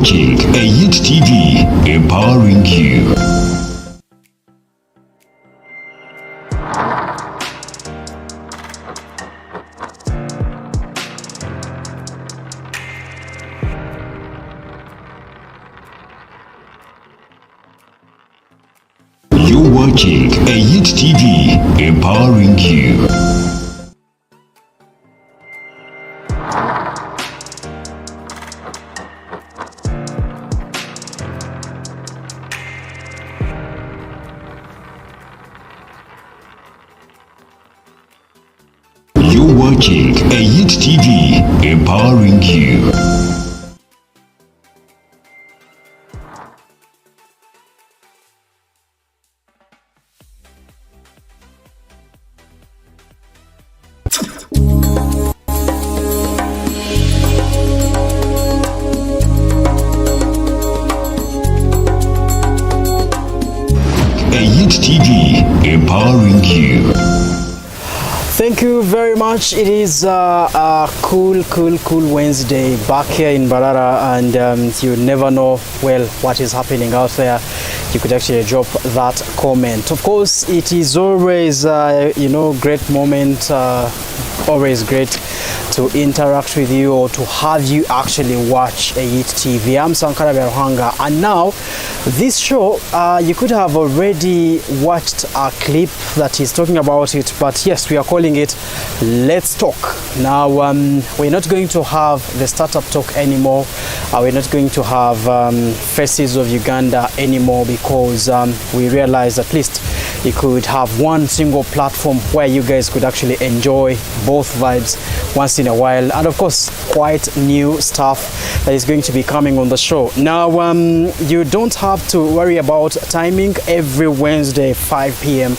watching a Youth TV, empowering you. You're watching a Youth TV, empowering you. You're watching a Youth TV, empowering you. A Youth TV, empowering you. Thank you very much. It is a cool Wednesday back here in Mbarara, and you never know, well, what is happening out there. You could actually drop that comment. Of course, it is always, great moment, always great to interact with you or to have you actually watch a Youth TV. I'm Sankara Beruhanga, and now this show, you could have already watched a clip that is talking about it, but yes, we are calling it Let's Talk. Now, we're not going to have the startup talk anymore. We're not going to have Faces of Uganda anymore, because we realized at least you could have one single platform where you guys could actually enjoy both vibes once in a while, and of course quite new stuff that is going to be coming on the show. Now, you don't have to worry about timing. Every Wednesday 5 p.m.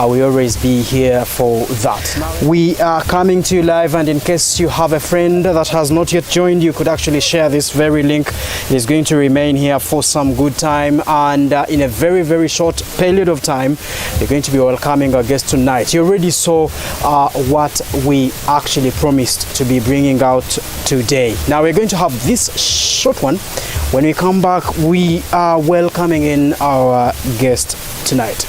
We always be here for that. We are coming to you live, and in case you have a friend that has not yet joined, you could actually share this very link. It is going to remain here for some good time, and in a very short period of time, we're going to be welcoming our guest tonight. You already saw what we actually promised to be bringing out today. Now we're going to have this short one. When we come back, we are welcoming in our guest tonight.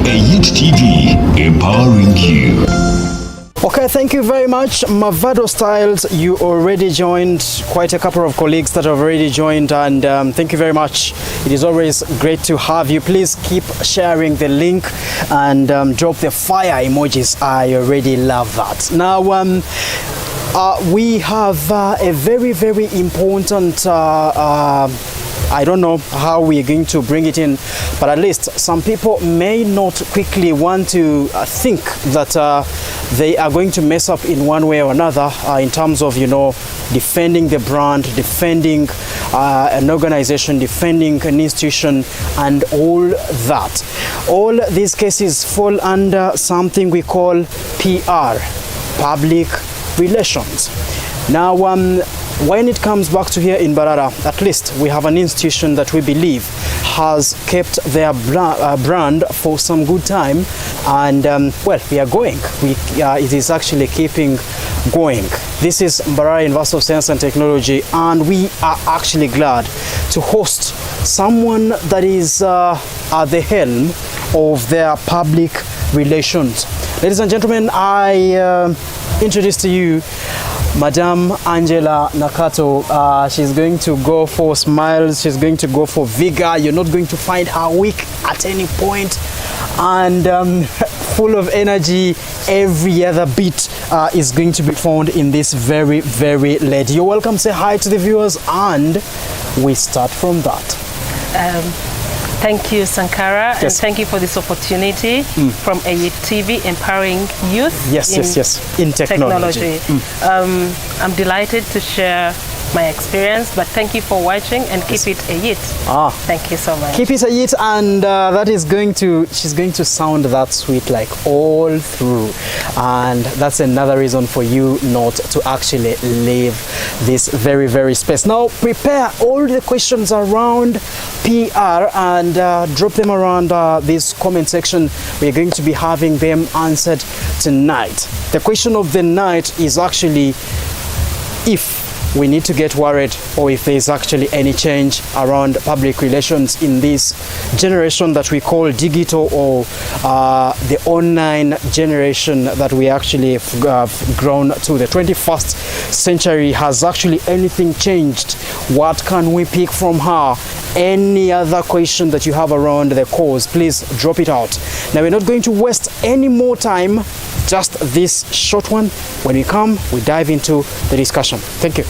A Youth TV, empowering you. Okay, thank you very much. Mavado Styles, you already joined. Quite a couple of colleagues that have already joined, and thank you very much. It is always great to have you. Please keep sharing the link and drop the fire emojis. I already love that. Now, we have a very important I don't know how we're going to bring it in, but at least some people may not quickly want to think that they are going to mess up in one way or another in terms of, defending the brand, defending an organization, defending an institution, and all that. All these cases fall under something we call PR, public relations. Now, when it comes back to here in Mbarara, at least we have an institution that we believe has kept their brand for some good time, and well, we are going. It is actually keeping going. This is Mbarara University of Science and Technology, and we are actually glad to host someone that is at the helm of their public relations. Ladies and gentlemen, I introduce to you Madam Angella Nakato. She's going to go for smiles, she's going to go for vigor. You're not going to find her weak at any point, and full of energy. Every other bit is going to be found in this very lady. You're welcome. Say hi to the viewers, and we start from that. Thank you, Sankara, and Yes. thank you for this opportunity from AYIT TV, empowering youth in technology. I'm delighted to share my experience, but thank you for watching, and keep it AYIT. Thank you so much. Keep it AYIT, and that is she's going to sound that sweet like all through, and that's another reason for you not to actually leave this very, very space. Now prepare all the questions around PR and drop them around this comment section. We're going to be having them answered tonight. The question of the night is actually if we need to get worried, or if there's actually any change around public relations in this generation that we call digital, or the online generation that we actually have grown to. The 21st century. Has actually anything changed? What can we pick from her? Any other question that you have around the cause, please drop it out. Now, we're not going to waste any more time, just this short one. When we come, we dive into the discussion. Thank you.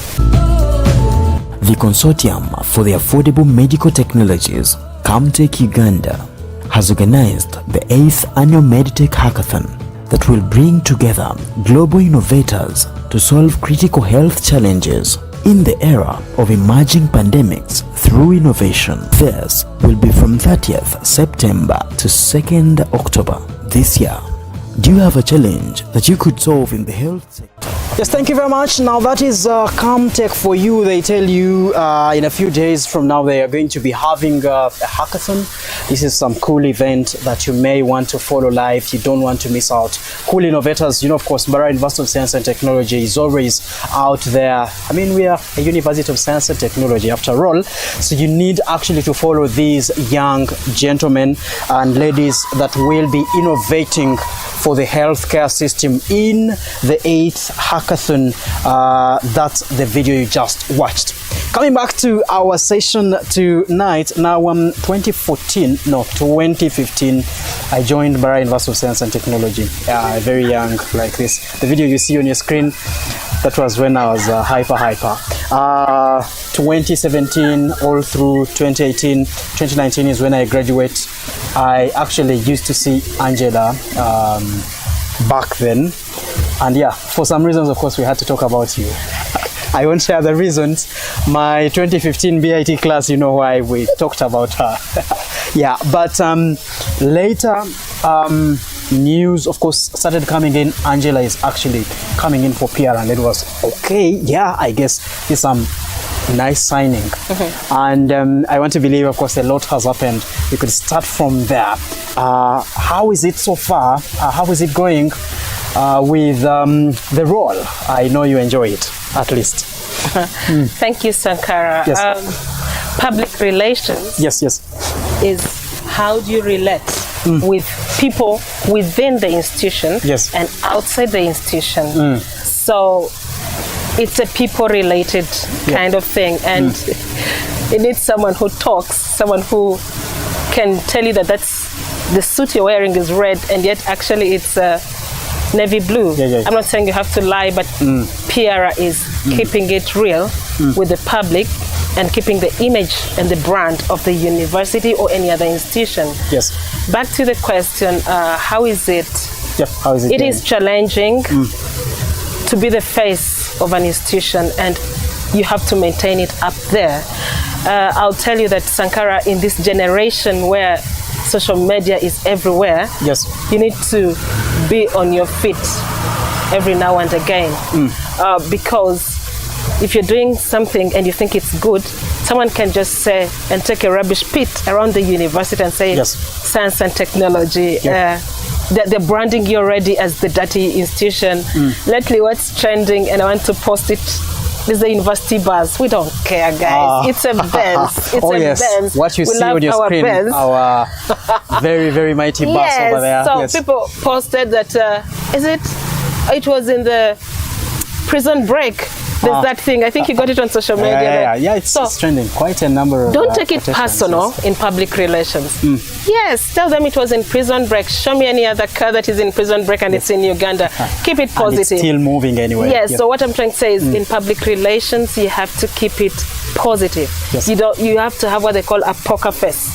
The Consortium for the Affordable Medical Technologies, Camtech Uganda, has organized the 8th Annual Medtech Hackathon that will bring together global innovators to solve critical health challenges in the era of emerging pandemics through innovation. This will be from 30th September to 2nd October this year. Do you have a challenge that you could solve in the health sector? Yes, thank you very much. Now that is Camtech for you. They tell you in a few days from now they are going to be having a hackathon. This is some cool event that you may want to follow live. You don't want to miss out. Cool innovators, you know, of course, Mbarara University of Science and Technology is always out there. I mean, we are a University of Science and Technology after all. So you need actually to follow these young gentlemen and ladies that will be innovating for the healthcare system in the 8th hackathon. That's the video you just watched. Coming back to our session tonight, now 2015, I joined Mbarara University of Science and Technology. Very young like this. The video you see on your screen, that was when I was hyper. 2017 all through 2018, 2019 is when I graduate. I actually used to see Angella back then, and yeah, for some reasons, of course, we had to talk about you. I won't share the reasons. My 2015 BIT class, you know why we talked about her. Yeah, but later news, of course, started coming in. Angella is actually coming in for PR, and it was okay. Yeah, I guess it's nice signing. And I want to believe, of course, a lot has happened. We could start from there. How is it so far? How is it going with the role? I know you enjoy it, at least. Thank you, Sankara. Yes. Public relations is how do you relate with people within the institution and outside the institution. So it's a people-related kind of thing, and it needs someone who talks, someone who can tell you that the suit you're wearing is red, and yet actually it's navy blue. I'm not saying you have to lie, but PR is keeping it real with the public and keeping the image and the brand of the university or any other institution. Back to the question, how is it? How is it? It is challenging to be the face of an institution, and you have to maintain it up there. I'll tell you that, Sankara, in this generation where social media is everywhere, you need to be on your feet every now and again, because if you're doing something and you think it's good, someone can just say and take a rubbish pit around the university and say science and technology. They're branding you already as the dirty institution. Lately, what's trending, and I want to post it, is the university bus. We don't care, guys. It's a Benz. It's a Benz. What you see on your screen, our very, very mighty bus over there. So people posted that, it was in the prison break. There's that thing. I think you got it on social media. It's trending. Quite a number of don't take it personal in public relations. Yes, tell them it was in prison break. Show me any other car that is in prison break and it's in Uganda. Keep it positive. And it's still moving anyway. Yes, so what I'm trying to say is in public relations, you have to keep it positive. You have to have what they call a poker face.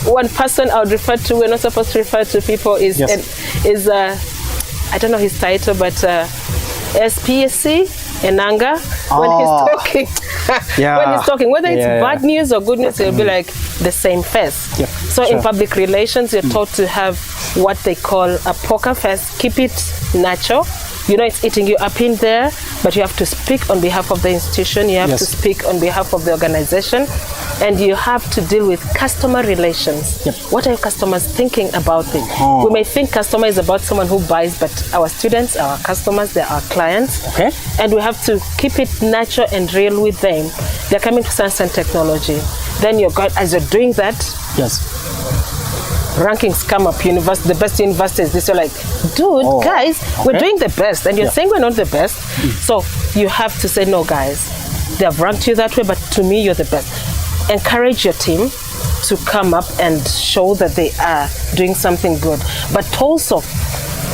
One person I would refer to, we're not supposed to refer to people, is I don't know his title, but SPSC Enanga, when he's talking. When he's talking, whether it's bad news or good news, he'll be like the same face. So in public relations, you're taught to have what they call a poker face. Keep it natural. You know it's eating you up in there, but you have to speak on behalf of the institution, you have to speak on behalf of the organization, and you have to deal with customer relations. What are your customers thinking about this? We may think customer is about someone who buys, but our students, our customers, they're our clients. And we have to keep it natural and real with them. They're coming to science and technology. Then as you're doing that, rankings come up, the best universities, this, you're like, dude, guys, we're doing the best, and you're saying we're not the best. So you have to say, no, guys, they have ranked you that way, but to me, you're the best. Encourage your team to come up and show that they are doing something good, but also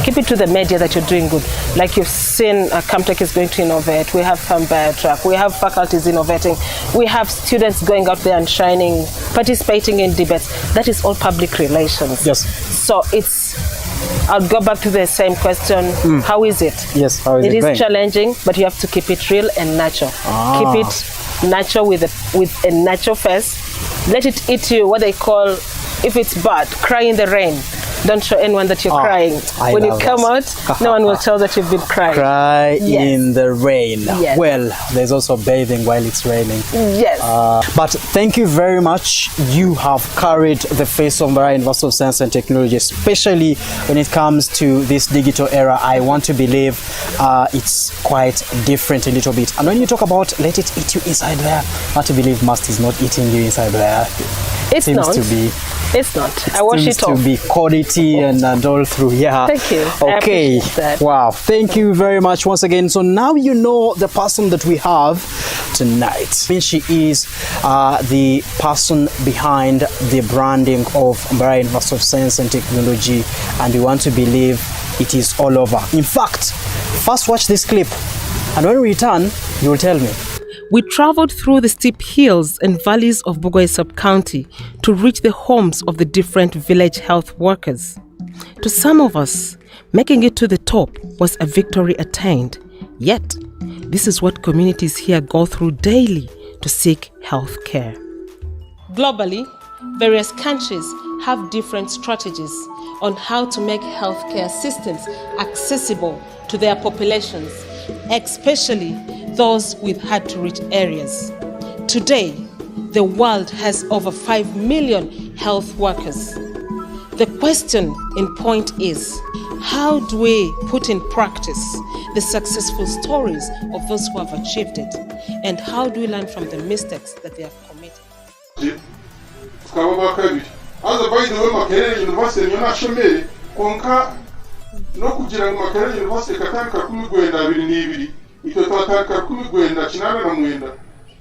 keep it to the media that you're doing good. Like you've seen, Camtech is going to innovate. We have Mbarara. We have faculties innovating. We have students going out there and shining, participating in debates. That is all public relations. So I'll go back to the same question. How is it? How is it? It is challenging, but you have to keep it real and natural. Keep it natural with a natural face. Let it eat you, what they call, if it's bad, cry in the rain. Don't show anyone that you're crying. When you come out, no one will tell that you've been crying. Cry in the rain. Well, there's also bathing while it's raining. But thank you very much. You have carried the face of Mbarara University of Science and Technology, especially when it comes to this digital era. I want to believe it's quite different a little bit. And when you talk about let it eat you inside there, I want to believe must is not eating you inside there. It's seems not. To be. It's not. I wash it off. To be quality and all through. Thank you. Okay. Wow. Thank you very much once again. So now you know the person that we have tonight. She is the person behind the branding of Mbarara University of Science and Technology, and we want to believe it is all over. In fact, first watch this clip, and when we return, you will tell me. We traveled through the steep hills and valleys of Bugoi sub-county to reach the homes of the different village health workers. To some of us, making it to the top was a victory attained. Yet, this is what communities here go through daily to seek health care. Globally, various countries have different strategies on how to make healthcare systems accessible to their populations, especially those with hard-to-reach areas. Today, the world has over 5 million health workers. The question in point is, how do we put in practice the successful stories of those who have achieved it? And how do we learn from the mistakes that they have committed? Ito twataka kumigwenda kinana na mwenda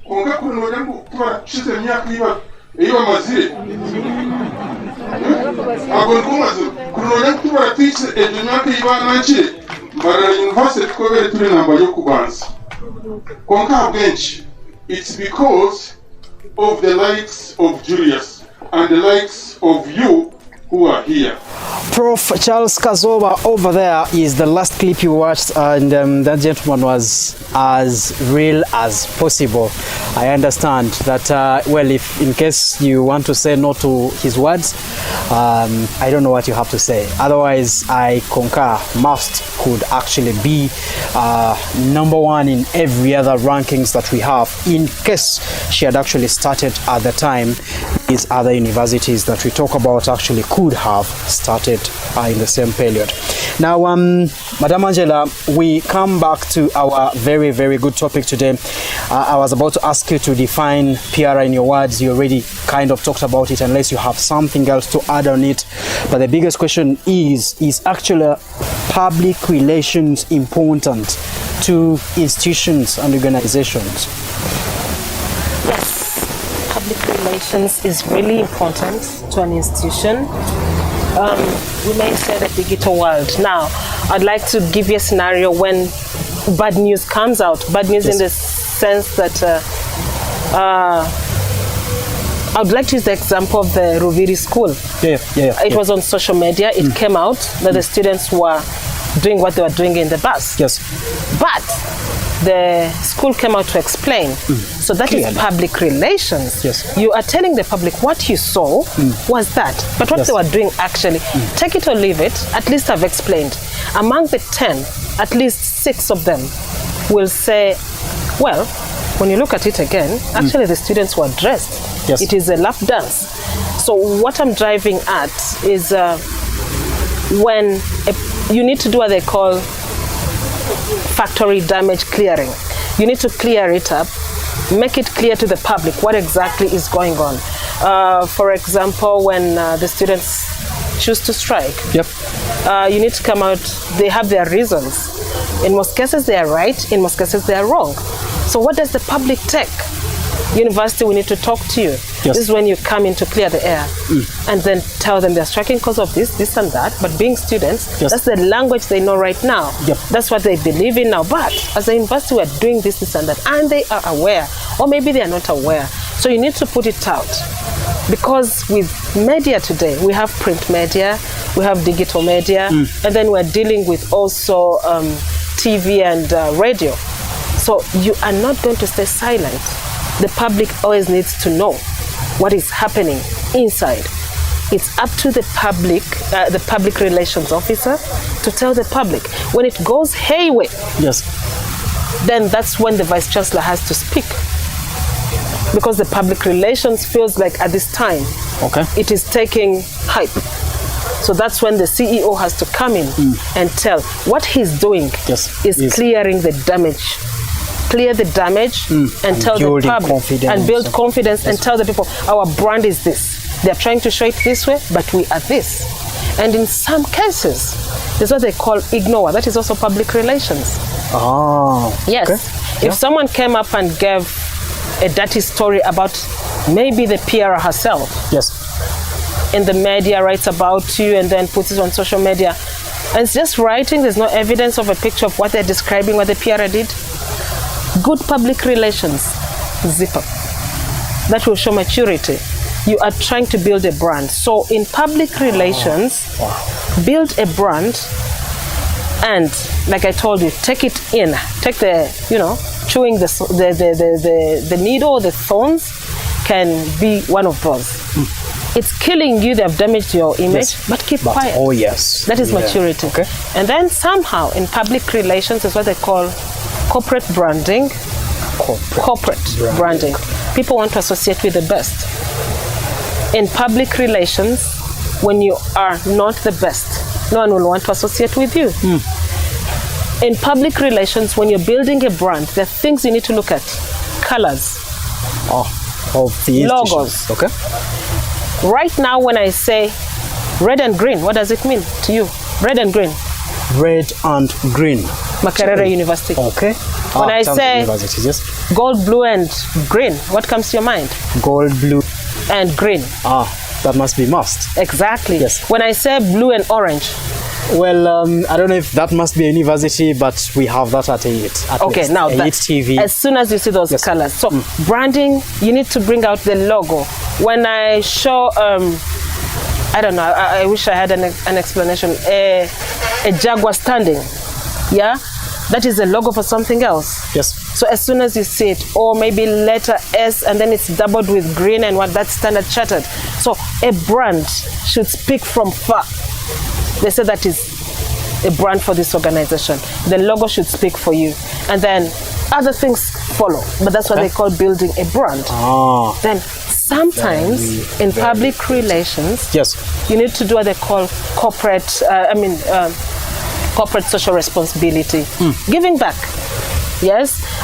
konga kuno jambo kuba chize myaka iba iyo mazire agon kumazo kuno jambo kuba tiche myaka iba nachi Mbarara University kubere turi namba yo kubanza konga bench. It's because of the likes of Julius and the likes of you who are here. Prof. Charles Kazoba over there is the last clip you watched, and that gentleman was as real as possible. I understand that, well, if in case you want to say no to his words, I don't know what you have to say. Otherwise, I concur, must could actually be #1 in every other rankings that we have, in case she had actually started at the time these other universities that we talk about actually could have started in the same period. Now, Madam Angela, we come back to our very, very good topic today. I was about to ask you to define PR in your words. You already kind of talked about it, unless you have something else to add on it. But the biggest question is actually public relations important to institutions and organizations? Yes, public relations is really important to an institution. We may say the digital world. Now, I'd like to give you a scenario when bad news comes out. Bad news in the sense that I would like to use the example of the Ruviri school. It was on social media. It came out that the students were doing what they were doing in the bus. Yes. But the school came out to explain. So that is public relations. Yes. You are telling the public what you saw was that. But what they were doing actually, take it or leave it, at least I've explained. Among the 10, at least 6 of them will say, well, when you look at it again, actually the students were dressed. Yes. It is a lap dance. So what I'm driving at is when you need to do what they call factory damage clearing. You need to clear it up, make it clear to the public what exactly is going on. For example, when the students choose to strike, you need to come out, they have their reasons. In most cases they are right, in most cases they are wrong. So what does the public take? University, we need to talk to you. This is when you come in to clear the air and then tell them they're striking because of this and that. But being students, that's the language they know right now. That's what they believe in now. But as a university, we're doing this and that. And they are aware. Or maybe they are not aware. So you need to put it out. Because with media today, we have print media, we have digital media, and then we're dealing with also TV and radio. So you are not going to stay silent. The public always needs to know what is happening inside. It's up to the public relations officer to tell the public. When it goes haywire, then that's when the vice chancellor has to speak. Because the public relations feels like at this time, it is taking hype. So that's when the CEO has to come in and tell what he's doing is clearing the damage. Clear the damage and tell the public and build confidence and tell the people our brand is this. They're trying to show it this way, but we are this. And in some cases, there's what they call ignore. That is also public relations. If someone came up and gave a dirty story about maybe the PR herself, and the media writes about you and then puts it on social media, and it's just writing, there's no evidence of a picture of what they're describing, what the PR did. Good public relations, zip up. That will show maturity. You are trying to build a brand. So in public relations, build a brand, and like I told you, take it in. Take the, chewing the needle, the thorns can be one of those. It's killing you, they have damaged your image, but keep quiet. That is maturity. And then somehow in public relations is what they call corporate branding. Corporate branding. People want to associate with the best. In public relations, when you are not the best, no one will want to associate with you. In public relations, when you're building a brand, there are things you need to look at. Colors. Of the logos. Right now, when I say red and green, what does it mean to you? Red and green. Red and green. Makerere University. When I say gold, blue, and green, what comes to your mind? Gold, blue, and green. That must be must. Exactly. When I say blue and orange. Well, I don't know if that must be a university, but we have that at AIT. Now AIT TV. As soon as you see those colors. So branding, you need to bring out the logo. When I show, I don't know, I wish I had an explanation. A jaguar standing, that is a logo for something else. So as soon as you see it, or maybe letter S and then it's doubled with green and what, that's Standard Chartered. So a brand should speak from far. They say that is a brand for this organization. The logo should speak for you. And then other things follow. But that's what they call building a brand. Then sometimes in public relations, you need to do what they call corporate, corporate social responsibility. Giving back.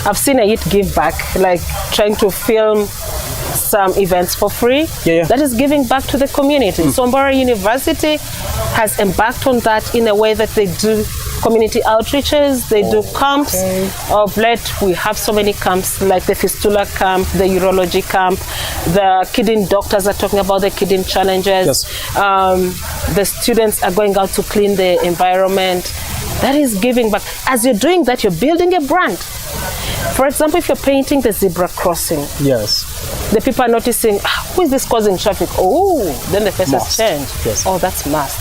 I've seen it give back, like trying to film some events for free. That is giving back to the community. So Mbarara University has embarked on that in a way that they do community outreaches, they do camps. Of late, we have so many camps like the fistula camp, the urology camp, the kidney doctors are talking about the kidney challenges. The students are going out to clean the environment. That is giving back. As you're doing that, you're building a brand. For example, if you're painting the zebra crossing, the people are noticing, who is this causing traffic? Oh, then the face has changed. Yes. Oh, that's must.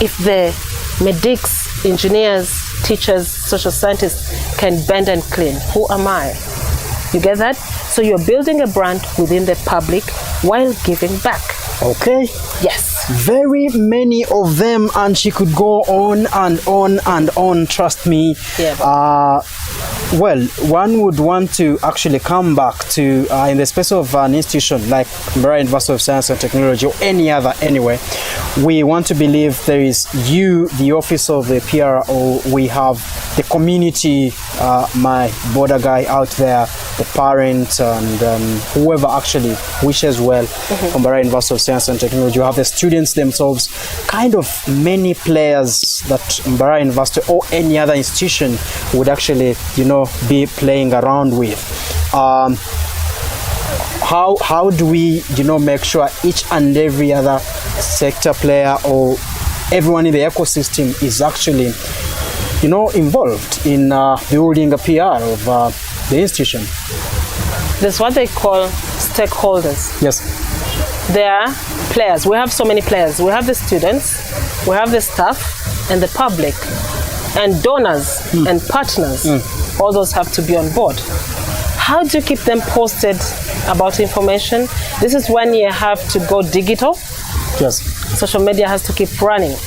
If the medics, engineers, teachers, social scientists can bend and clean, who am I? You get that? So you're building a brand within the public while giving back. Okay. Yes. Very many of them, and she could go on and on and on, trust me. Yeah. Well, one would want to actually come back to, in the space of an institution like Mbarara University of Science and Technology or any other anyway, we want to believe there is you, the office of the PRO, we have the community, my border guy out there, the parents and whoever actually wishes well from Mbarara University of Science and Technology. You have the students themselves, kind of many players that Mbarara University or any other institution would actually, be playing around with. How do we, make sure each and every other sector player or everyone in the ecosystem is actually, involved in building a PR of the institution? There's what they call stakeholders. Yes. They are players. We have so many players. We have the students, we have the staff, and the public, and donors and partners. All those have to be on board. How do you keep them posted about information? This is when you have to go digital. Yes. Social media has to keep running.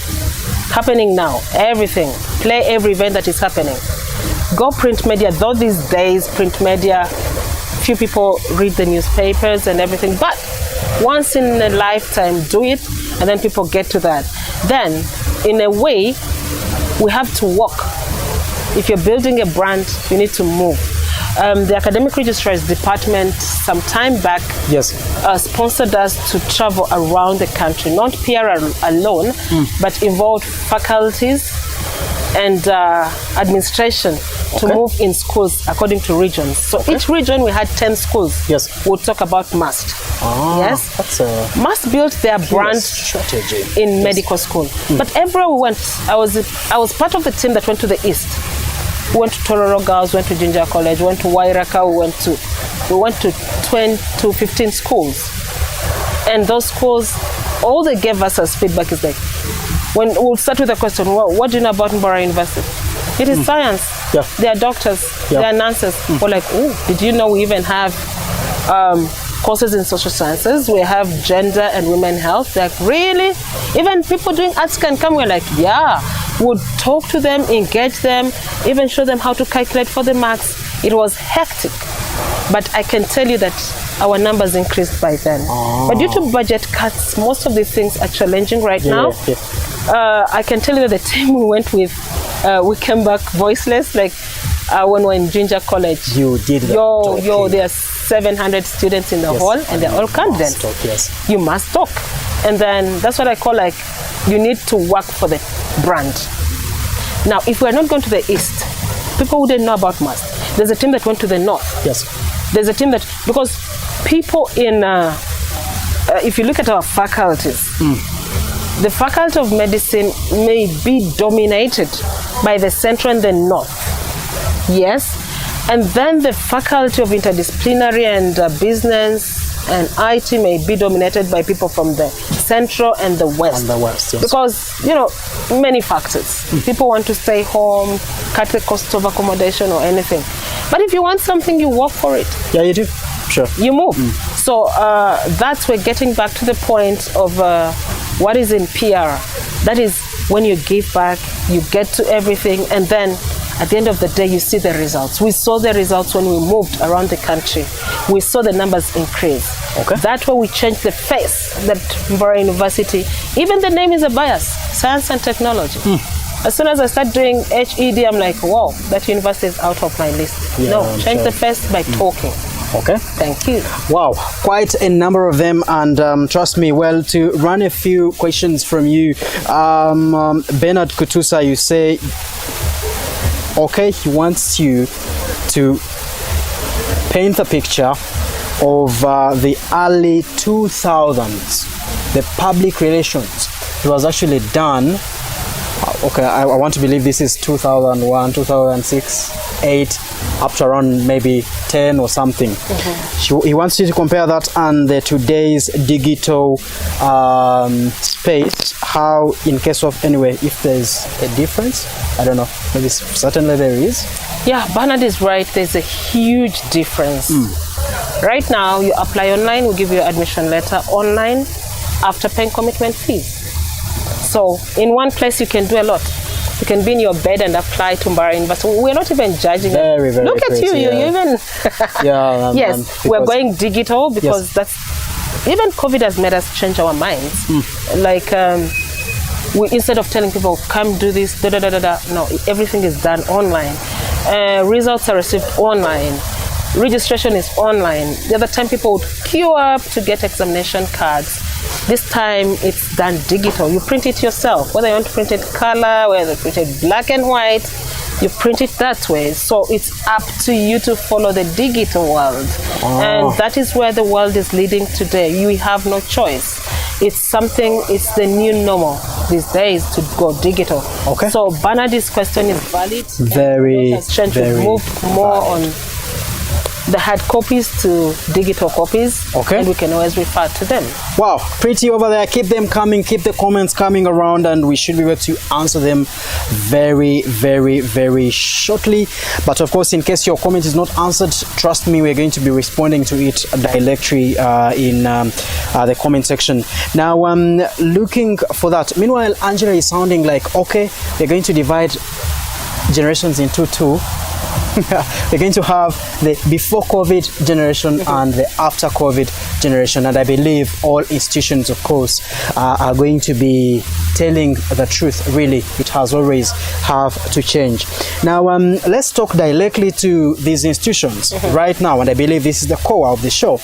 Happening now, everything. Play every event that is happening. Go print media. Though these days, print media, few people read the newspapers and everything, but once in a lifetime, do it, and then people get to that. Then, in a way, we have to walk. If you're building a brand, you need to move. The Academic Registrars Department some time back sponsored us to travel around the country, not PR alone, but involved faculties and administration to move in schools according to regions. So each region we had 10 schools. Yes. We'll talk about MUST. Yes. That's a MUST built their brand strategy in medical school. But everywhere we went, I was part of the team that went to the east. We went to Tororo Girls, went to Ginger College, went to Wairaka, we went to 15 schools. And those schools, all they gave us as feedback is like, when we'll start with a question, what do you know about Mbarara University? It is science. Yeah. They are doctors. They are nurses. We're like, oh, did you know we even have courses in social sciences? We have gender and women health. They're like, really? Even people doing arts can come. We're like, yeah. We'll talk to them, engage them, even show them how to calculate for the marks. It was hectic. But I can tell you that our numbers increased by then. But due to budget cuts, most of these things are challenging right now. I can tell you that the team we went with, we came back voiceless. Like when we were in Ginger College. You did that. There are 700 students in the hall, and they're all confident. You must talk. And then that's what I call like, you need to work for the brand. Now, if we're not going to the east, people wouldn't know about MUST. There's a team that went to the north. Yes. There's a team that, because people in, if you look at our faculties, the Faculty of Medicine may be dominated by the central and the north. Yes. And then the Faculty of Interdisciplinary and Business and IT may be dominated by people from the central and the west. And the west, yes. Because, many factors. People want to stay home, cut the cost of accommodation or anything. But if you want something, you work for it. Yeah, you do. Sure. You move. So that's we're getting back to the point of what is in PR. That is when you give back, you get to everything, and then at the end of the day, you see the results. We saw the results when we moved around the country. We saw the numbers increase. That's where we changed the face that Mbarara University, even the name is a bias, science and technology. As soon as I start doing HED, I'm like, wow, that university is out of my list. Change the face by talking. Thank you. Wow, quite a number of them, and trust me, well, to run a few questions from you, Bernard Kutusa, you say, he wants you to paint a picture of the early 2000s, the public relations. It was actually done, I want to believe this is 2001, 2006, 8, up to around maybe 10 or something. He wants you to compare that and the today's digital space. How, in case of, anyway, if there's a difference, I don't know, maybe certainly there is. Yeah, Bernard is right. There's a huge difference. Right now, you apply online, we give you an admission letter online after paying commitment fees. So in one place, you can do a lot. You can be in your bed and apply to Mbarara University. We're not even judging it. Very Look at crazy, you, you even... Yeah. Yes, we're going digital because that's... Even COVID has made us change our minds. Like, we, instead of telling people, come do this, no, everything is done online. Results are received online. Registration is online. The other time people would queue up to get examination cards. This time it's done digital. You print it yourself. Whether you want to print it color, whether you print it black and white, you print it that way. So it's up to you to follow the digital world. And that is where the world is leading today. You have no choice. It's the new normal these days to go digital. Okay. So Bernard's question is valid. Very, We've moved more on the hard copies to digital copies. Okay. And we can always refer to them. Wow, pretty over there. Keep them coming, keep the comments coming around, and we should be able to answer them very, very, very shortly. But of course, in case your comment is not answered, trust me, we're going to be responding to it directly in the comment section. Now, looking for that. Meanwhile, Angela is sounding like, okay, we're going to divide generations into two. We're going to have the before COVID generation and the after COVID generation, and I believe all institutions, of course, are going to be telling the truth. Really, it has always have to change. Now, let's talk directly to these institutions right now, and I believe this is the core of the show.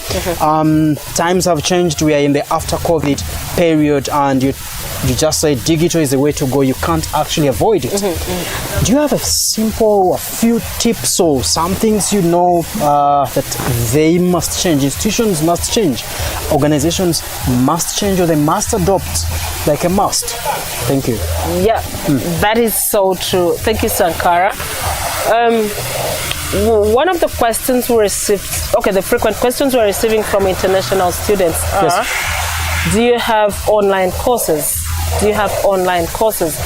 Times have changed. We are in the after COVID period, and you just say digital is the way to go. You can't actually avoid it. Do you have a few tips or some things you know that they must change? Institutions must change, organizations must change, or they must adopt like a must? Thank you. Yeah, that is so true. Thank you, Sankara. One of the questions we received, the frequent questions we're receiving from international students are, do you have online courses? Do you have online courses?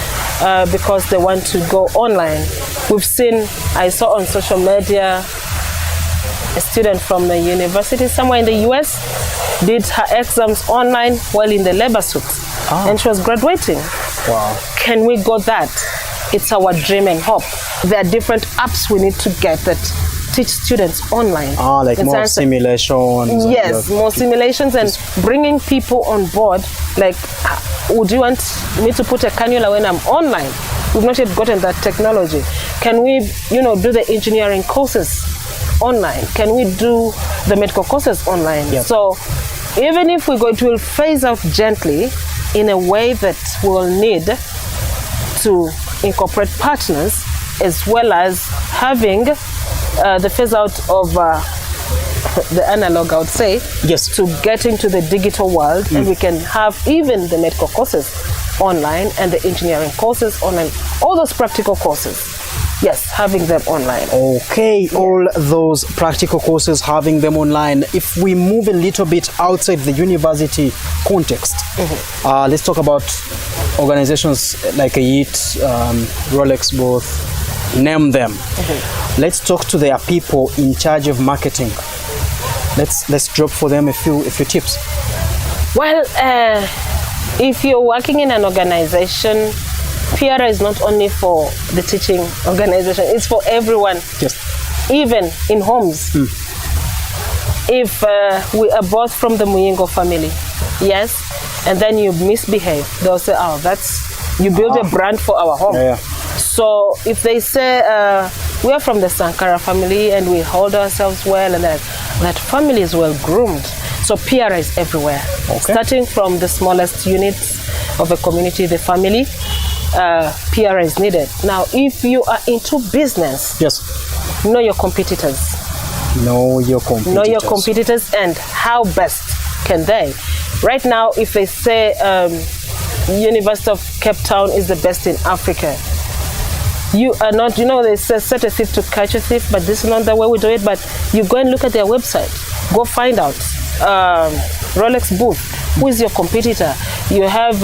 Because they want to go online. I saw on social media a student from the university somewhere in the US did her exams online while in the labor suit, and she was graduating. Wow. Can we go that? It's our dream and hope. There are different apps we need to get that teach students online. Like more simulations. Yes, more simulations and bringing people on board. Like, would you want me to put a cannula when I'm online? We've not yet gotten that technology. Can we, do the engineering courses online? Can we do the medical courses online? Yep. So even if we go, it will phase out gently in a way that we'll need to incorporate partners, as well as having the phase out of the analog, I would say, to get into the digital world, and we can have even the medical courses online and the engineering courses online, all those practical courses. Yes, having them online. Okay, all those practical courses, having them online. If we move a little bit outside the university context, let's talk about organizations like AYIT, Rolex, both, name them. Let's talk to their people in charge of marketing. Let's drop for them a few tips. Well, if you're working in an organization, PR is not only for the teaching organization, it's for everyone. Yes. Even in homes. If we are both from the Muyingo family, and then you misbehave, they'll say, you build a brand for our home. So if they say, we are from the Sankara family and we hold ourselves well, and that family is well groomed. So PR is everywhere. Starting from the smallest units of a community, the family, PR is needed. Now, if you are into business, know your competitors. Know your competitors and how best can they. Right now, if they say University of Cape Town is the best in Africa, You are not, they say set a thief to catch a thief, but this is not the way we do it. But you go and look at their website, go find out. Rolex booth, who is your competitor? You have,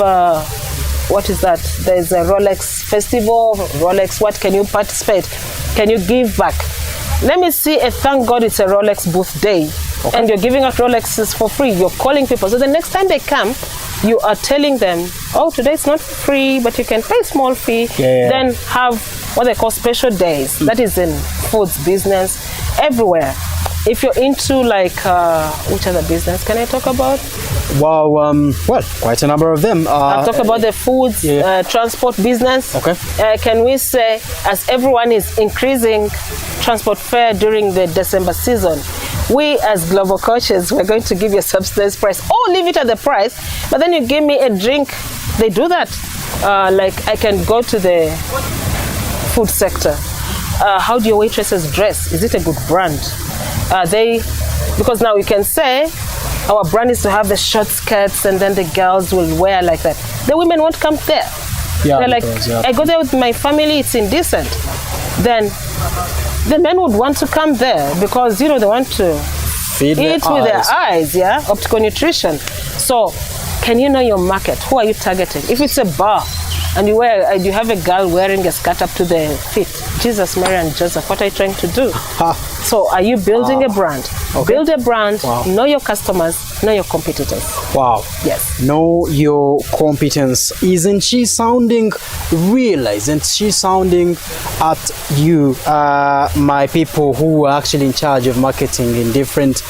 what is that? There's a Rolex festival, Rolex, what can you participate? Can you give back? Let me see, thank God it's a Rolex booth day. Okay. And you're giving out Rolexes for free. You're calling people. So the next time they come, you are telling them, oh, today it's not free, but you can pay a small fee. Yeah. Then have what they call special days. That is in foods business, everywhere. If you're into like, which other business can I talk about? Wow, well, quite a number of them. I'll talk about the foods, transport business. Okay. Can we say, as everyone is increasing transport fare during the December season, we as global coaches, we're going to give you a subsidized price. Oh, leave it at the price, but then you give me a drink. They do that. Like I can go to the food sector. How do your waitresses dress? Is it a good brand? Because now we can say our brand is to have the short skirts and then the girls will wear like that. The women won't come there. Yeah, they're like, I go there with my family, it's indecent. Then the men would want to come there because, they want to eat with their eyes, optical nutrition. So can you know your market? Who are you targeting? If it's a bar and you have a girl wearing a skirt up to the feet, Jesus, Mary and Joseph, what are you trying to do? So are you building a brand? Okay. Build a brand, know your customers, know your competitors. Wow. Yes. Know your competence. Isn't she sounding real? Isn't she sounding at you, my people who are actually in charge of marketing in different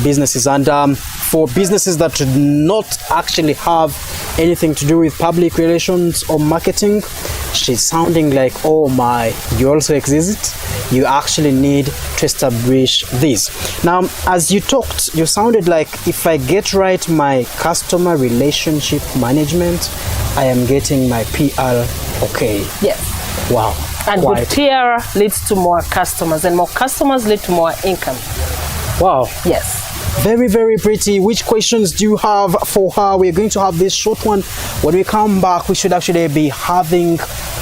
businesses? And for businesses that do not actually have anything to do with public relations or marketing, she's sounding like, oh my, you also exist. You actually need to establish this. Now, as you talked, you sounded like, if I get right my customer relationship management, I am getting my PR okay. Yes. Wow. And good PR leads to more customers, and more customers lead to more income. Wow. Yes. Very, very pretty. Which questions do you have for her? We're going to have this short one. When we come back, we should actually be having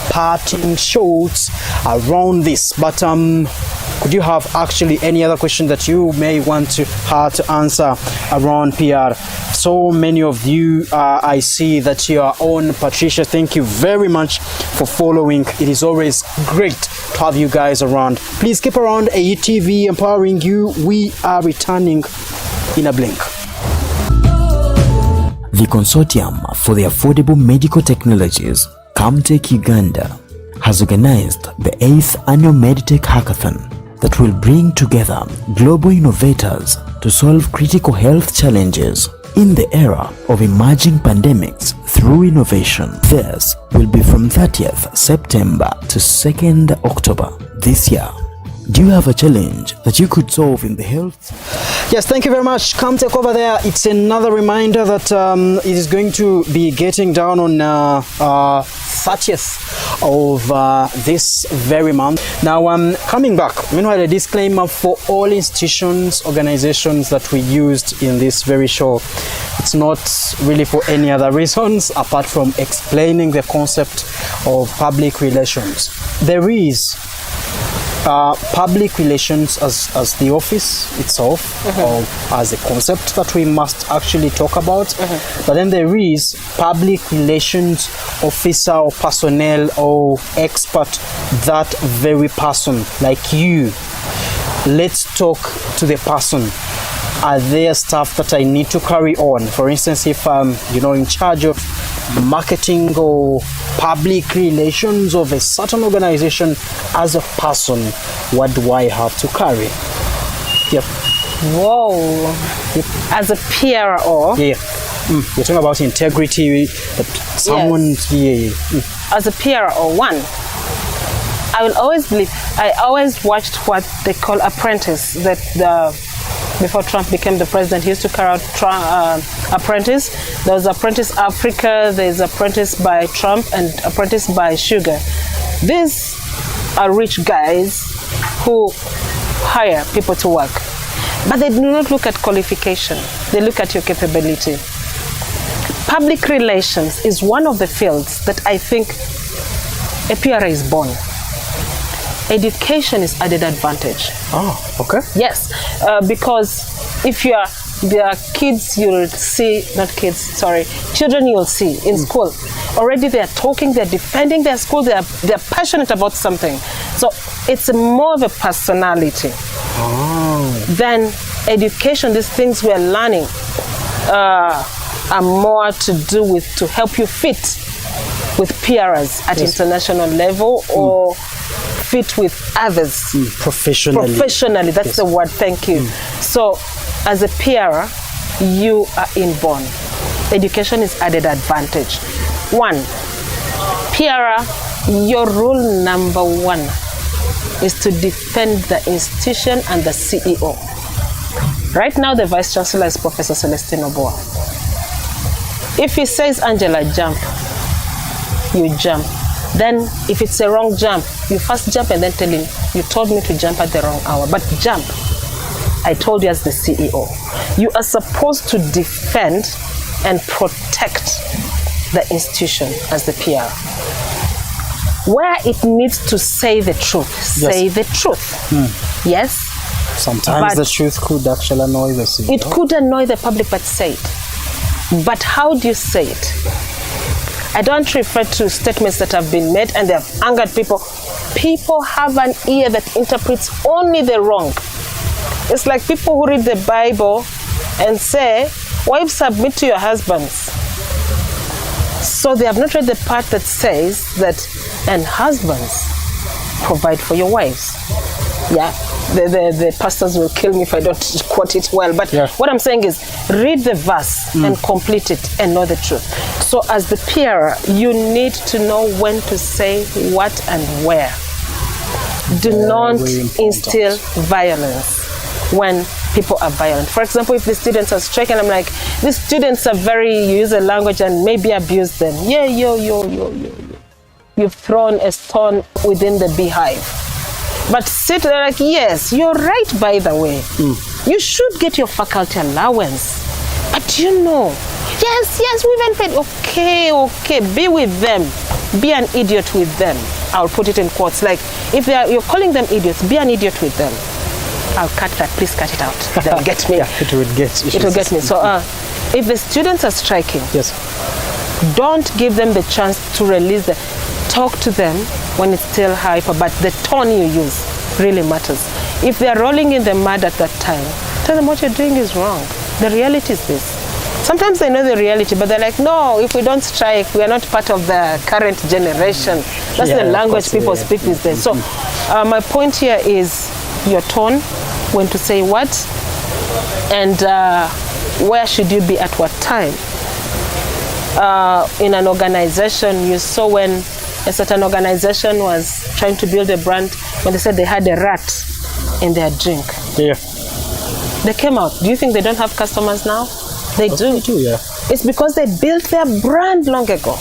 parting shots around this. But could you have actually any other question that you may want her to answer around PR? So many of you, I see that you are on. Patricia, thank you very much for following. It is always great to have you guys around. Please keep around. AETV empowering you. We are returning in a blink. The Consortium for the Affordable Medical Technologies, Camtech Uganda, has organized the 8th Annual Meditech Hackathon that will bring together global innovators to solve critical health challenges in the era of emerging pandemics through innovation. This will be from 30th September to 2nd October this year. Do you have a challenge that you could solve in the health? Yes, thank you very much. Come take over there. It's another reminder that it is going to be getting down on 30th of this very month. Now, coming back, meanwhile, a disclaimer for all institutions, organizations that we used in this very show. It's not really for any other reasons apart from explaining the concept of public relations. There is public relations as the office itself, or as a concept that we must actually talk about. But then there is public relations officer or personnel or expert, that very person like you. Let's talk to the person. Are there stuff that I need to carry on? For instance, if I'm in charge of marketing or public relations of a certain organization, as a person, what do I have to carry? Yep. Whoa. Yep. As a PRO? Yeah. You're talking about integrity. Someone. Yes. Yeah. As a PRO, one, I will always believe. I always watched what they call apprentice. Before Trump became the president, he used to carry out apprentice. There was Apprentice Africa, there's Apprentice by Trump, and Apprentice by Sugar. These are rich guys who hire people to work. But they do not look at qualification. They look at your capability. Public relations is one of the fields that I think a PRA is born. Education is added advantage. Oh, okay. Yes, because if there are kids you'll see, not kids, sorry, children you'll see in school. Already they are talking, they're defending their school, they're passionate about something. So it's more of a personality. Then education, these things we're learning are more to do with to help you fit with peers at international level or fit with others. Professionally, that's the word, thank you. So as a peer, you are inborn. Education is added advantage. One, peer, your rule number one is to defend the institution and the CEO. Right now, the Vice Chancellor is Professor Celestine Oboa. If he says, Angela, jump, you jump. Then if it's a wrong jump, you first jump and then tell him, you told me to jump at the wrong hour, but jump. I told you as the CEO. You are supposed to defend and protect the institution as the PR. Where it needs to say the truth, say the truth. Yes? Sometimes the truth could actually annoy the CEO. It could annoy the public, but say it. But how do you say it? I don't refer to statements that have been made and they have angered people. People have an ear that interprets only the wrong. It's like people who read the Bible and say, wives, submit to your husbands. So they have not read the part that says that, and husbands, provide for your wives. Yeah, the pastors will kill me if I don't quote it well. But what I'm saying is, read the verse and complete it and know the truth. So as the peer, you need to know when to say what and where. Do not instill violence when people are violent. For example, if the students are striking, I'm like, these students are you use a language and maybe abuse them. Yeah, you've thrown a stone within the beehive. But sit there like, yes, you're right, by the way. You should get your faculty allowance. But yes, we even paid. Okay, be with them. Be an idiot with them. I'll put it in quotes. Like, if you're calling them idiots, be an idiot with them. I'll cut that. Please cut it out. They'll get me. It will get me. So if the students are striking, don't give them the chance to release them. Talk to them when it's still hyper, but the tone you use really matters. If they're rolling in the mud at that time, tell them what you're doing is wrong. The reality is this. Sometimes they know the reality, but they're like, no, if we don't strike, we are not part of the current generation. That's the language people speak these days. So my point here is your tone, when to say what, and where should you be at what time. In an organization, you saw when a certain organization was trying to build a brand, when they said they had a rat in their drink. They came out. Do you think they don't have customers now? They do. It's because they built their brand long ago.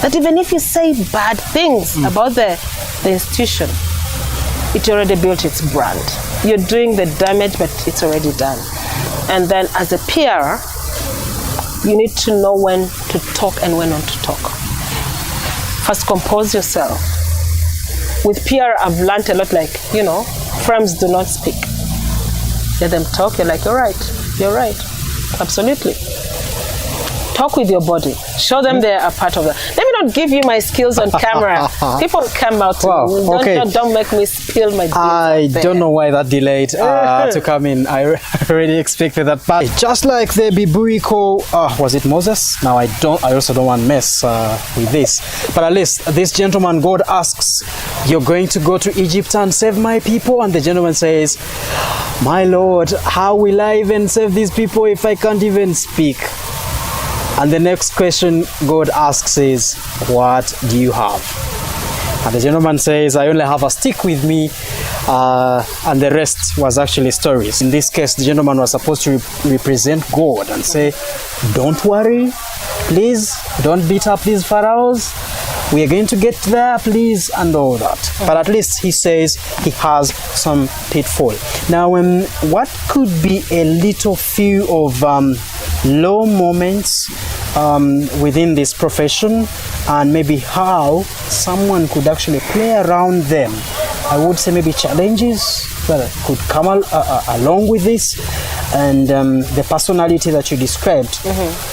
That even if you say bad things about the institution, it already built its brand. You're doing the damage, but it's already done. And then as a peer, you need to know when to talk and when not to talk. First, compose yourself. With peer, I've learned a lot, like, friends do not speak. Let them talk, you're like, you're right. Absolutely. Talk with your body. Show them they're a part of that. Let me not give you my skills on camera. People come out. Don't make me spill my. I don't know why that delayed to come in. I already expected that. But just like the Bibuiko, was it Moses? Now I also don't want to mess with this. But at least this gentleman, God asks, "You're going to go to Egypt and save my people?" And the gentleman says, "My Lord, how will I even save these people if I can't even speak?" And the next question God asks is, what do you have? And the gentleman says, I only have a stick with me, and the rest was actually stories. In this case, the gentleman was supposed to represent God and say, don't worry, please, don't beat up these pharaohs. We are going to get there, please, and all that. But at least he says he has some pitfall. Now, what could be a little few of low moments within this profession and maybe how someone could actually play around them. I would say maybe challenges that could come along with this, and the personality that you described,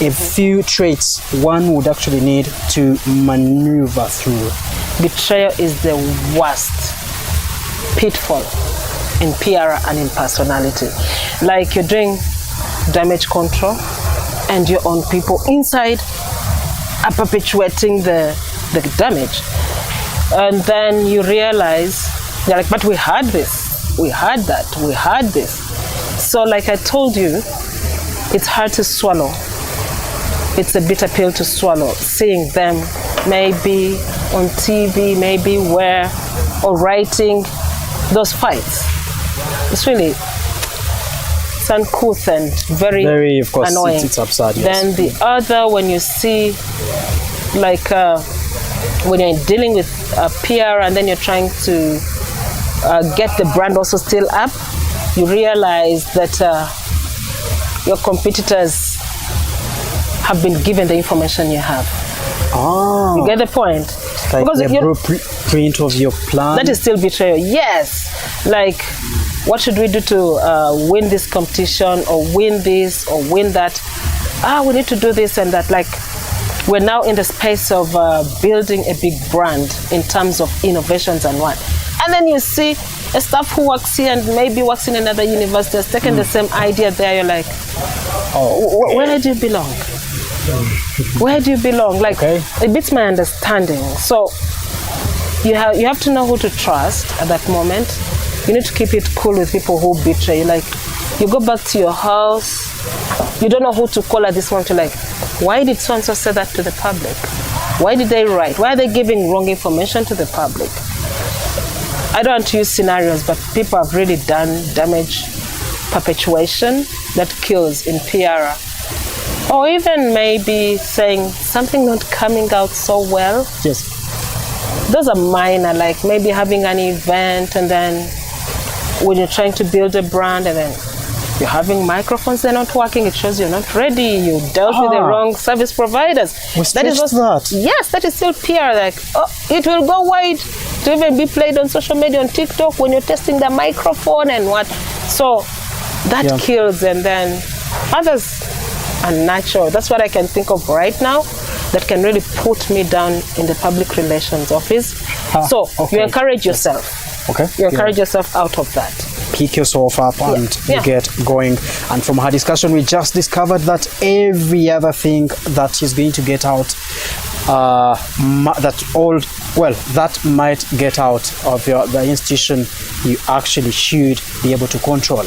a few traits one would actually need to maneuver through. Betrayal is the worst pitfall in PR and in personality. Like you're doing damage control and you're on people inside are perpetuating the damage, and then you realize you're like, but we had this, we had that, we had this. So like I told you, it's hard to swallow. It's a bitter pill to swallow, seeing them maybe on TV, maybe where, or writing those fights. It's really, it's uncouth and very of course, annoying. It's absurd, yes. Then the other, when you see, like when you're dealing with PR and then you're trying to get the brand also still up, you realize that your competitors have been given the information you have. Oh. You get the point? Like because the blueprint of your plan. That is still betrayal. Yes. Like, what should we do to win this competition, or win this, or win that? We need to do this and that. Like, we're now in the space of building a big brand in terms of innovations and what. And then you see a staff who works here and maybe works in another university has taken the same idea there. You're like, where do you belong? Where do you belong? Like, it beats my understanding. So you have to know who to trust at that moment. You need to keep it cool with people who betray you. Like, you go back to your house, you don't know who to call at this moment. You're like, why did so-and-so say that to the public? Why did they write? Why are they giving wrong information to the public? I don't want to use scenarios, but people have really done damage perpetuation that kills in PR. Or even maybe saying something not coming out so well. Yes. Those are minor, like maybe having an event and then when you're trying to build a brand and then you're having microphones, they're not working, it shows you're not ready, you dealt with the wrong service providers. That is that. Yes, that is still PR. Like, it will go wide to even be played on social media, on TikTok, when you're testing the microphone and what. So that kills, and then others are natural. That's what I can think of right now that can really put me down in the public relations office. You encourage yourself. You encourage yourself out of that. Pick yourself up and you get going. And from our discussion, we just discovered that every other thing that is going to get out, that might get out of the institution, you actually should be able to control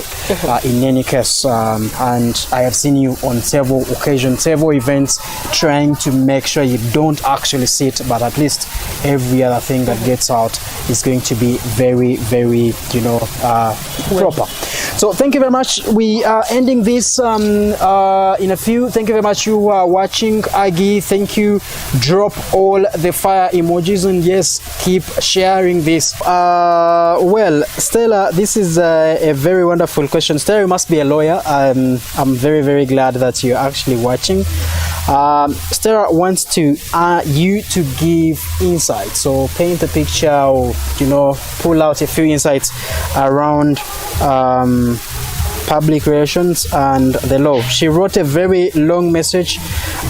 in any case. And I have seen you on several occasions, several events, trying to make sure you don't actually sit, but at least every other thing that gets out is going to be very, very, proper. So thank you very much. We are ending this in a few. Thank you very much. You are watching. Aggie, thank you. Drop all the fire emojis, and yes, keep sharing this. Well, Stella, this is a very wonderful question. Stella, you must be a lawyer. I'm very, very glad that you're actually watching. Stella wants to you to give insight. So paint a picture, or pull out a few insights around public relations and the law. She wrote a very long message,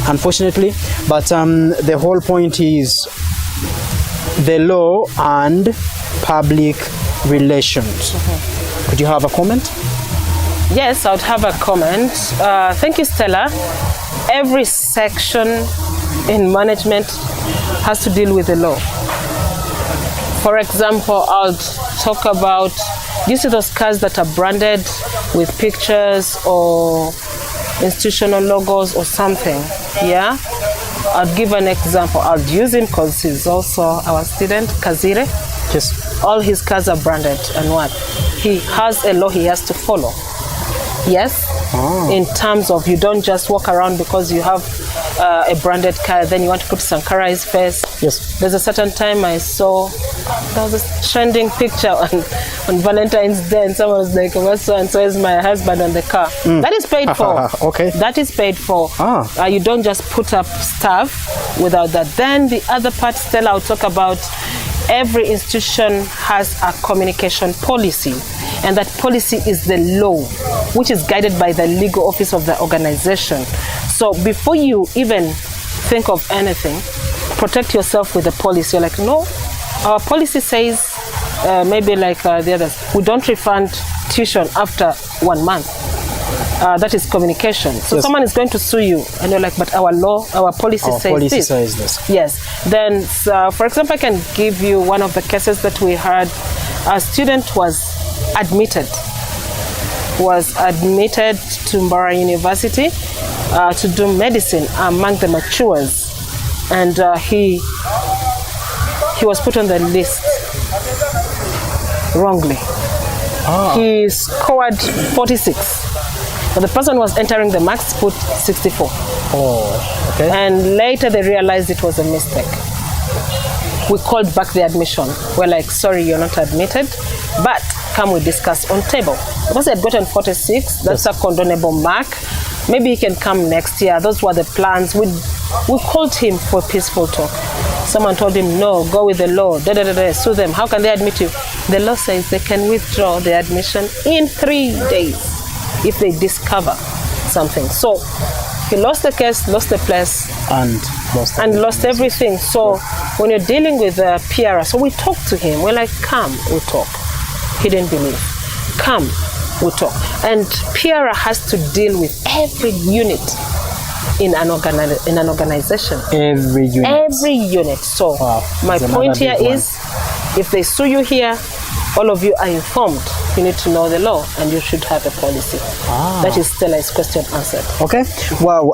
unfortunately, but the whole point is the law and public relations. Could you have a comment? Yes, I would have a comment. Thank you, Stella. Every section in management has to deal with the law. For example, I'll talk about, you see those cars that are branded with pictures or institutional logos or something, yeah? I'll give an example. I'll use him because he's also our student, Kazire. Yes. All his cars are branded, and what? He has a law he has to follow. Yes? In terms of, you don't just walk around because you have a branded car, then you want to put Sankara's face. Yes. There's a certain time I saw there was a trending picture on Valentine's Day, and someone was like, "What's so and so is my husband on the car?" That is paid for. Okay. That is paid for. You don't just put up stuff without that. Then the other part, Stella, I'll talk about. Every institution has a communication policy, and that policy is the law, which is guided by the legal office of the organization. So before you even think of anything, protect yourself with the policy. You're like, no, our policy says, maybe like the others, we don't refund tuition after 1 month. That is communication. So someone is going to sue you, and you're like, but our law, our policy says this. Yes. Then, for example, I can give you one of the cases that we had. A student was admitted to Mbarara University to do medicine among the matures, and he was put on the list wrongly. He scored 46. But the person was entering the marks put 64. Oh, okay. And later they realized it was a mistake. We called back the admission. We're like, sorry, you're not admitted, but come we discuss on table. Because he had gotten 46, that's a condonable mark. Maybe he can come next year. Those were the plans. We called him for peaceful talk. Someone told him, no, go with the law, sue them. How can they admit you? The law says they can withdraw the admission in 3 days. If they discover something. So he lost the case, lost the place, and lost everything. So when you're dealing with a PRA, so we talked to him. We're like, come, we talk. He didn't believe. Come, we talk. And PRA has to deal with every unit in an organization. Every unit. So my point here is, if they sue you here, all of you are informed. You need to know the law, and you should have a policy. That is Stella's question answered. Okay. Wow.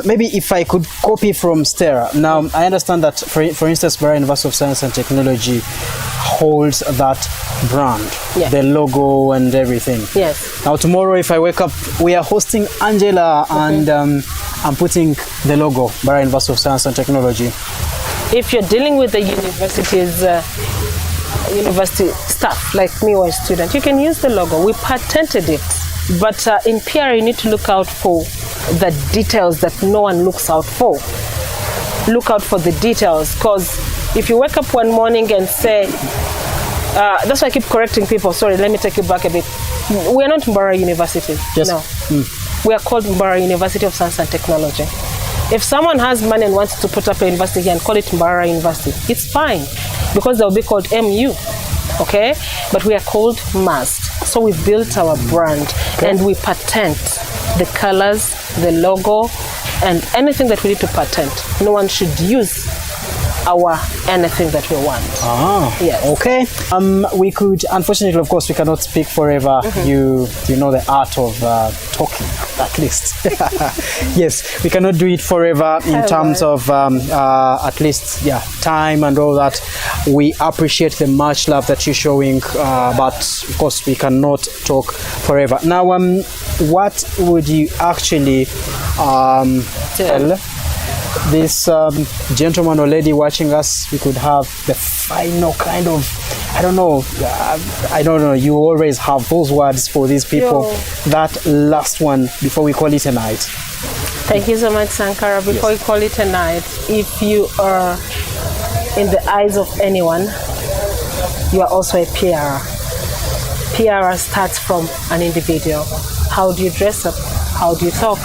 Maybe if I could copy from Stella. Now, I understand that, for instance, Mbarara University of Science and Technology holds that brand, the logo and everything. Yes. Now, tomorrow, if I wake up, we are hosting Angela, and I'm putting the logo, Mbarara University of Science and Technology. If you're dealing with the university's university staff, like me or a student, you can use the logo. We patented it. But in PR, you need to look out for the details that no one looks out for. Look out for the details, because if you wake up one morning and say, that's why I keep correcting people. Sorry, let me take you back a bit. We are not Mbarara University. Yes. No. We are called Mbarara University of Science and Technology. If someone has money and wants to put up a university here and call it Mbarara University, it's fine, because they'll be called MU, okay? But we are called MAST. So we built our brand, and we patent the colors, the logo, and anything that we need to patent. No one should use our anything that we want. Yes. Okay. We could, unfortunately, of course, we cannot speak forever. You know the art of talking, at least. Yes, we cannot do it forever in terms of at least time and all that. We appreciate the much love that you're showing, but of course we cannot talk forever. Now, what would you actually tell this gentleman or lady watching us? We could have the final kind of, I don't know, you always have those words for these people. That last one before we call it a night. Thank you so much, Sankara. Before we call it a night, if you are in the eyes of anyone, you are also a PR. PR starts from an individual. How do you dress up? How do you talk?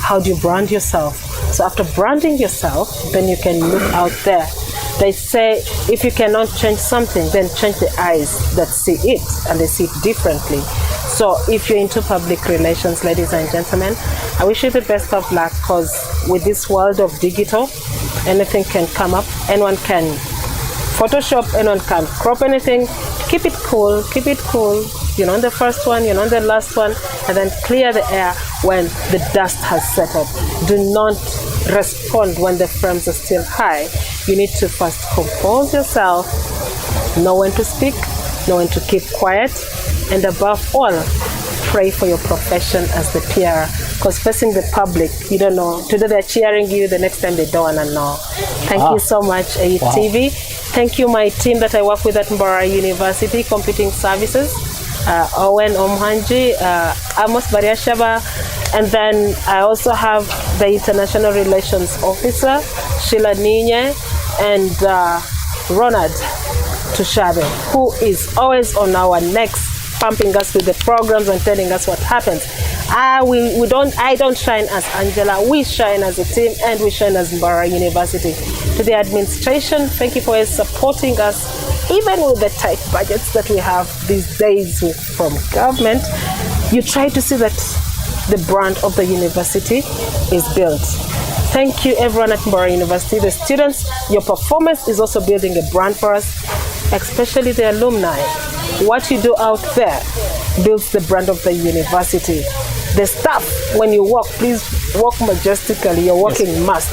How do you brand yourself? So after branding yourself, then you can look out there. They say if you cannot change something, then change the eyes that see it, and they see it differently. So if you're into public relations, ladies and gentlemen, I wish you the best of luck, because with this world of digital, anything can come up. Anyone can Photoshop, anyone can crop anything. Keep it cool, keep it cool. You're not the first one, you're not the last one, and then clear the air when the dust has settled. Do not respond when the frames are still high. You need to first compose yourself, know when to speak, know when to keep quiet, and above all, pray for your profession as the PR, because facing the public, you don't know. Today they're cheering you, the next time they don't want to know. Thank you so much, AUTV. Thank you, my team that I work with at Mbarara University, Computing Services, Owen Omhanji, Amos Bariashaba, and then I also have the International Relations Officer, Sheila Ninye, and Ronald Tushabe, who is always on our necks, pumping us with the programs and telling us what happens. I don't shine as Angela, we shine as a team, and we shine as Mbarara University. To the administration, thank you for supporting us, even with the tight budgets that we have these days from government. You try to see that the brand of the university is built. Thank you everyone at Mbarara University, the students. Your performance is also building a brand for us, especially the alumni. What you do out there builds the brand of the university. The staff, when you walk, please walk majestically. Your walking must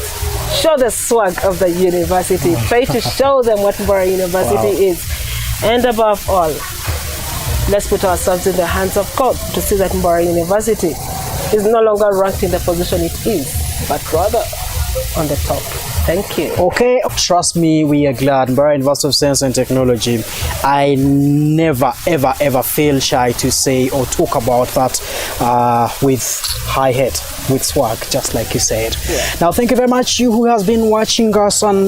show the swag of the university. Try to show them what Mbarara University is. And above all, let's put ourselves in the hands of God to see that Mbarara University is no longer ranked in the position it is, but rather on the top. Thank you. Okay, trust me, we are glad. Mbarara University of Science and Technology. I never, ever feel shy to say or talk about that with high head, with swag, just like you said. Yeah. Now, thank you very much, you who has been watching us on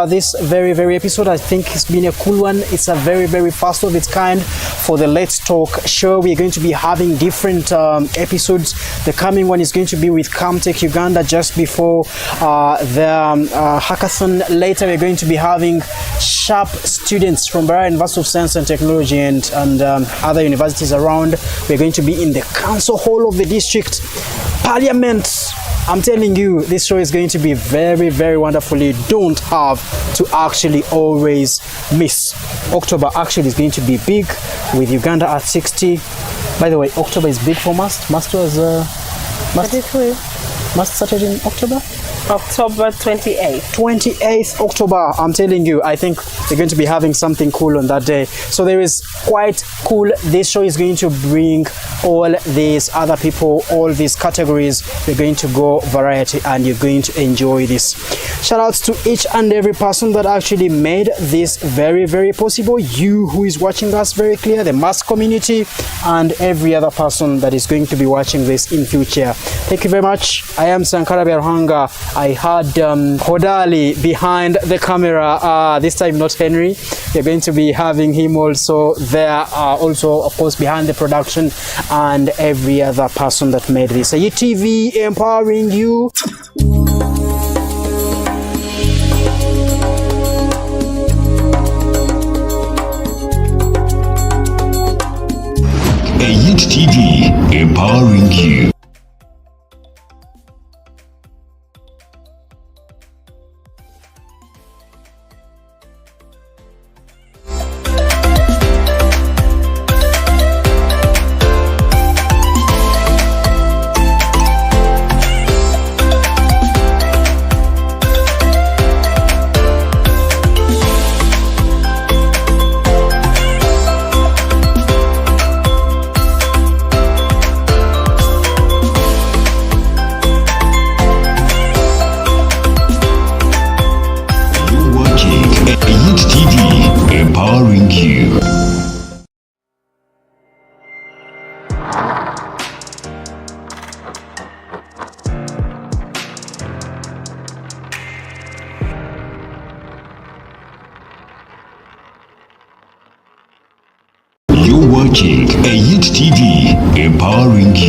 this very episode. I think it's been a cool one. It's a very first of its kind for the Let's Talk show. We're going to be having different episodes. The coming one is going to be with Camtech Uganda just before the hackathon. Later, we're going to be having sharp students from Mbarara University of Science and Technology and other universities around. We're going to be in the council hall of the district, parliament. I'm telling you, this show is going to be very wonderful. You don't have to actually always miss. October actually is going to be big with Uganda at 60. By the way, October is big for MAST. MAST was MAST started in October? October 28th. 28th October. I'm telling you, I think they're going to be having something cool on that day. So there is quite cool. This show is going to bring all these other people, all these categories. You're going to go variety and you're going to enjoy this. Shout outs to each and every person that actually made this very possible. You who is watching us very clear, the mass community, and every other person that is going to be watching this in future. Thank you very much. I am Sankara Biarhanga. I had Hodali behind the camera, this time not Henry. We're going to be having him also there, also of course behind the production, and every other person that made this. A UTV empowering you. Ayit TV, empowering you. Ayit TV, empowering you. You're watching Ayit TV, empowering you.